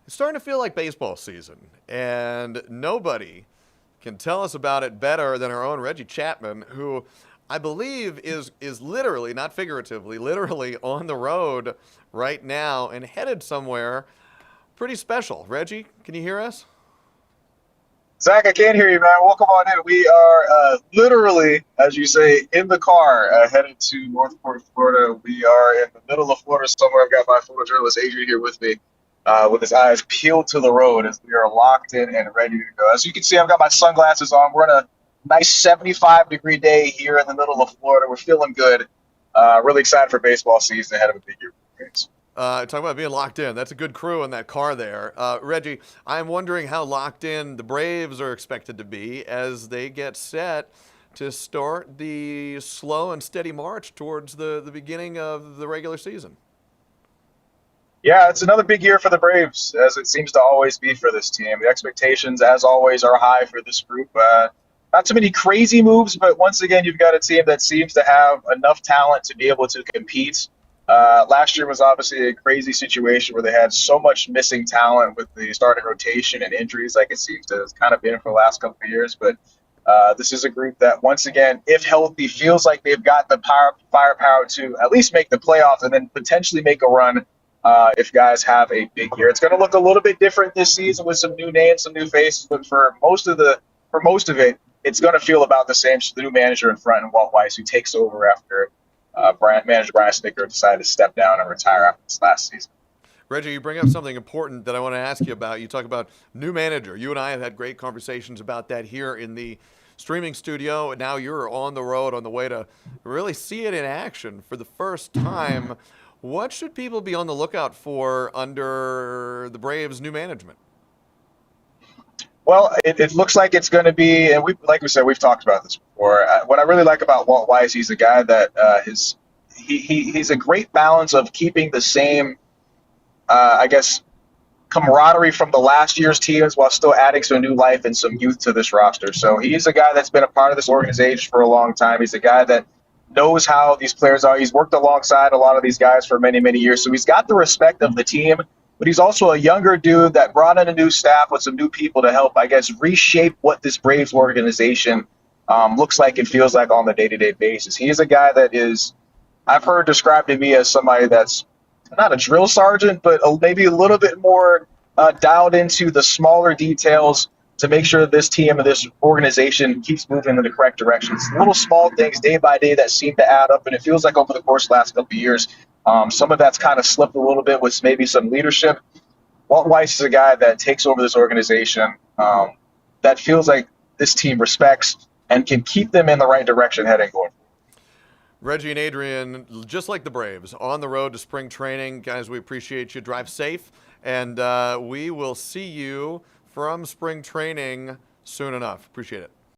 It's starting to feel like baseball season, and nobody can tell us about it better than our own Reggie Chatman, who I believe is literally, not figuratively, literally on the road right now and headed somewhere pretty special. Reggie, can you hear us? Zach, I can't hear you, man. Welcome on in. We are literally, as you say, in the car headed to Northport, Florida. We are in the middle of Florida somewhere. I've got my photojournalist Adrian here with me with his eyes peeled to the road as we are locked in and ready to go. As you can see, I've got my sunglasses on. We're on a nice 75-degree day here in the middle of Florida. We're feeling good. Really excited for baseball season ahead of a big year for the Braves. Talking about being locked in. That's a good crew in that car there. Reggie, I'm wondering how locked in the Braves are expected to be as they get set to start the slow and steady march towards the beginning of the regular season. Yeah, it's another big year for the Braves, as it seems to always be for this team. The expectations, as always, are high for this group. Not too many crazy moves, but once again, you've got a team that seems to have enough talent to be able to compete. Last year was obviously a crazy situation where they had so much missing talent with the starting rotation and injuries, like it seems to have kind of been for the last couple of years. But this is a group that, once again, if healthy, feels like they've got the firepower to at least make the playoffs and then potentially make a run if guys have a big year. It's going to look a little bit different this season with some new names, some new faces, but for most of it, it's going to feel about the same. So the new manager in front, and Walt Weiss, who takes over after manager Brian Snitker decided to step down and retire after this last season. Reggie, you bring up something important that I want to ask you about. You talk about new manager. You and I have had great conversations about that here in the streaming studio. And now you're on the road on the way to really see it in action for the first time. What should people be on the lookout for under the Braves' new management? Well, it looks like it's going to be, and like we said, we've talked about this before. What I really like about Walt Weiss, he's a guy that he's a great balance of keeping the same, I guess, camaraderie from the last year's teams while still adding some new life and some youth to this roster. So he's a guy that's been a part of this organization for a long time. He's a guy that knows how these players are. He's worked alongside a lot of these guys for many, many years. So he's got the respect of the team, but he's also a younger dude that brought in a new staff with some new people to help, I guess, reshape what this Braves organization looks like and feels like on the day-to-day basis. He is a guy that is, I've heard described to me as somebody that's not a drill sergeant, but maybe a little bit more dialed into the smaller details to make sure this team and this organization keeps moving in the correct directions. Little small things day by day that seem to add up, and it feels like over the course of the last couple of years, some of that's kind of slipped a little bit with maybe some leadership. Walt Weiss is a guy that takes over this organization that feels like this team respects and can keep them in the right direction heading forward. Reggie and Adrian, just like the Braves, on the road to spring training. Guys, we appreciate you. Drive safe, and we will see you from spring training soon enough. Appreciate it.